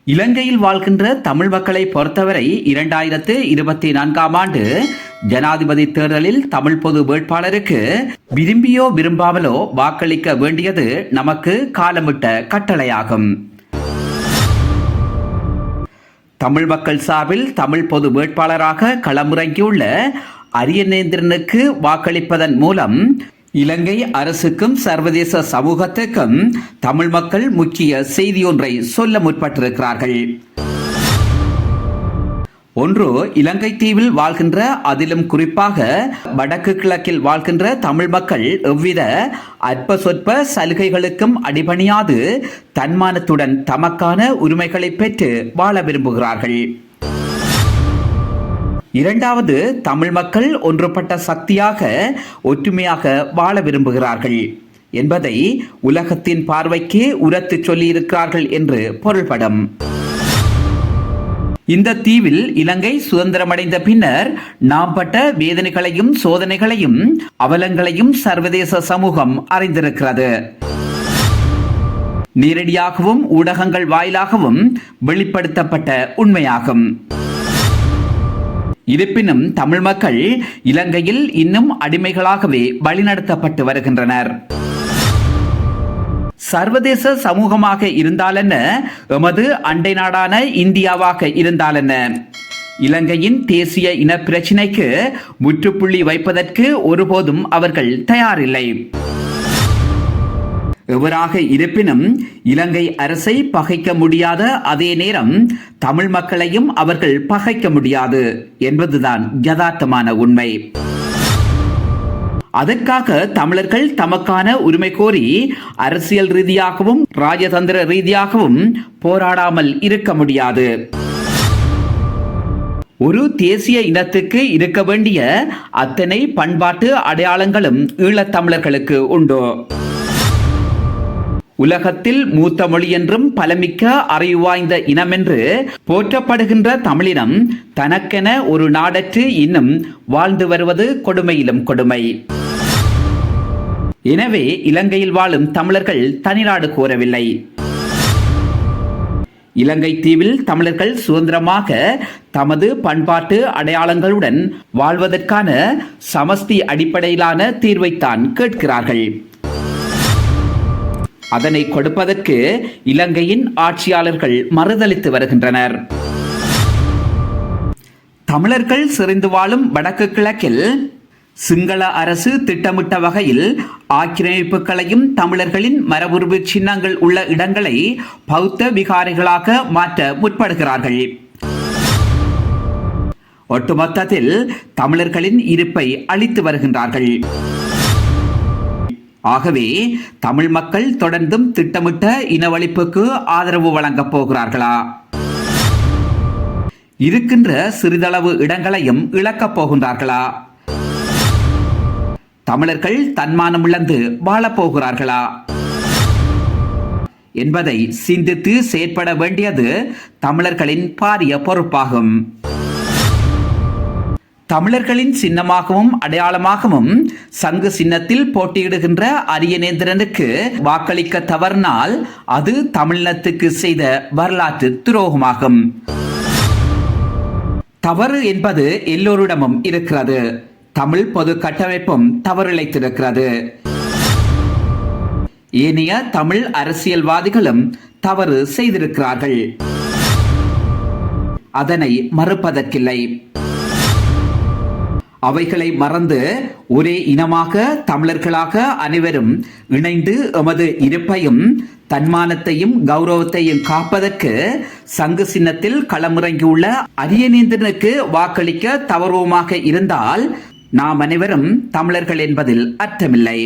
இலங்கையில் வாழ்கின்ற தமிழ் மக்களை பொறுத்தவரை 2024ஆம் ஆண்டு ஜனாதிபதி தேர்தலில் தமிழ் பொது வேட்பாளருக்கு விரும்பியோ விரும்பாமலோ வாக்களிக்க வேண்டியது நமக்கு காலமிட்ட கட்டளையாகும். தமிழ் மக்கள் சார்பில் தமிழ் பொது வேட்பாளராக களமிறங்கியுள்ள அரியநேந்திரனுக்கு வாக்களிப்பதன் மூலம் இலங்கை அரசுக்கும் சர்வதேச சமூகத்துக்கும் தமிழ் மக்கள் முக்கிய செய்தி ஒன்றை சொல்ல முற்பட்டிருக்கிறார்கள். ஒன்று, இலங்கை தீவில் வாழ்கின்ற, அதிலும் குறிப்பாக வடக்கு கிழக்கில் வாழ்கின்ற தமிழ் மக்கள் எவ்வித அற்ப சொற்ப சலுகைகளுக்கும் அடிபணியாது தன்மானத்துடன் தமக்கான உரிமைகளை பெற்று வாழ விரும்புகிறார்கள். இரண்டாவது, தமிழ் மக்கள் ஒன்றுபட்ட சக்தியாக ஒற்றுமையாக வாழ விரும்புகிறார்கள் என்பதை உலகத்தின் பார்வைக்கு உரத்து சொல்லியிருக்கிறார்கள் என்று பொருள்படும். இந்த தீவில் இலங்கை சுதந்திரமடைந்த பின்னர் நாம் பட்ட வேதனைகளையும் சோதனைகளையும் அவலங்களையும் சர்வதேச சமூகம் அறிந்திருக்கிறது. நேரடியாகவும் ஊடகங்கள் வாயிலாகவும் வெளிப்படுத்தப்பட்ட உண்மையாகும். இருப்பினும் தமிழ் மக்கள் இலங்கையில் இன்னும் அடிமைகளாகவே வழிநடத்தப்பட்டு வருகின்றனர். சர்வதேச சமூகமாக இருந்தாலென்ன, எமது அண்டை நாடான இந்தியாவாக இருந்தாலென்ன, இலங்கையின் தேசிய இன பிரச்சினைக்கு முற்றுப்புள்ளி வைப்பதற்கு ஒருபோதும் அவர்கள் தயாரில்லை. எவராக இருப்பினும் இலங்கை அரசை பகைக்க முடியாத அதே நேரம் தமிழ் மக்களையும் அவர்கள் பகைக்க முடியாது என்பதுதான் யதார்த்தமான உண்மை. அதற்காக தமிழர்கள் தமக்கான உரிமை கோரி அரசியல் ரீதியாகவும் ராஜதந்திர ரீதியாகவும் போராடாமல் இருக்க முடியாது. ஒரு தேசிய இனத்துக்கு இருக்க வேண்டிய அத்தனை பண்பாட்டு அடையாளங்களும் ஈழத்தமிழர்களுக்கு உண்டு. உலகத்தில் மூத்த மொழி என்றும் பலமிக்க அறிவு வாய்ந்த இனம் என்று போற்றப்படுகின்ற தமிழினம் தனக்கென ஒரு நாடற்று இன்னும் வாழ்ந்து வருவது கொடுமையிலும் கொடுமை. எனவே இலங்கையில் வாழும் தமிழர்கள் தனிநாடு கோரவில்லை. இலங்கை தீவில் தமிழர்கள் சுதந்திரமாக தமது பண்பாட்டு அடையாளங்களுடன் வாழ்வதற்கான சமஷ்டி அடிப்படையிலான தீர்வைத்தான் கேட்கிறார்கள். அதனை கொடுப்பதற்கு இலங்கையின் ஆட்சியாளர்கள் மறுதளித்து வருகின்றனர். தமிழர்கள் செறிந்து வாழும் வடக்கு கிழக்கில் சிங்கள அரசு திட்டமிட்ட வகையில் ஆக்கிரமிப்புகளையும் தமிழர்களின் மரபுரிமை சின்னங்கள் உள்ள இடங்களை பௌத்த விகாரைகளாக மாற்ற முற்படுகிறார்கள். ஒட்டுமொத்தத்தில் தமிழர்களின் இருப்பை அளித்து வருகின்றார்கள். ஆகவே தமிழ் மக்கள் தொடர்ந்தும் திட்டமிட்ட இனவழிப்புக்கு ஆதரவு வழங்கப் போகிறார்களா? இருக்கின்ற சிறிதளவு இடங்களையும் இழக்கப் போகின்றார்களா? தமிழர்கள் தன்மானம் இழந்து வாழப் போகிறார்களா என்பதை சிந்தித்து செயற்பட வேண்டியது தமிழர்களின் பாரிய பொறுப்பாகும். தமிழர்களின் சின்னமாகவும் அடையாளமாகவும் சங்கு சின்னத்தில் போட்டியிடுகின்ற அரியநேந்திரனுக்கு வாக்களிக்க தவறினால் அது தமிழினத்துக்கு செய்த வரலாற்று துரோகமாகும். தவறு என்பது எல்லோரிடமும் இருக்கிறது. தமிழ் பொது கட்டமைப்பும் தவறிழைத்திருக்கிறது. ஏனைய தமிழ் அரசியல்வாதிகளும் தவறு செய்திருக்கிறார்கள். அதனை மறுப்பதற்கில்லை. அவைகளை மறந்து ஒரே இனமாக தமிழர்களாக அனைவரும் இணைந்து எமது இருப்பையும் தன்மானத்தையும் கௌரவத்தையும் காப்பதற்கு சங்கு சின்னத்தில் களமிறங்கியுள்ள அரியநேந்திரனுக்கு வாக்களிக்க தவறுவமாக இருந்தால் நாம் அனைவரும் தமிழர்கள் என்பதில் அர்த்தமில்லை.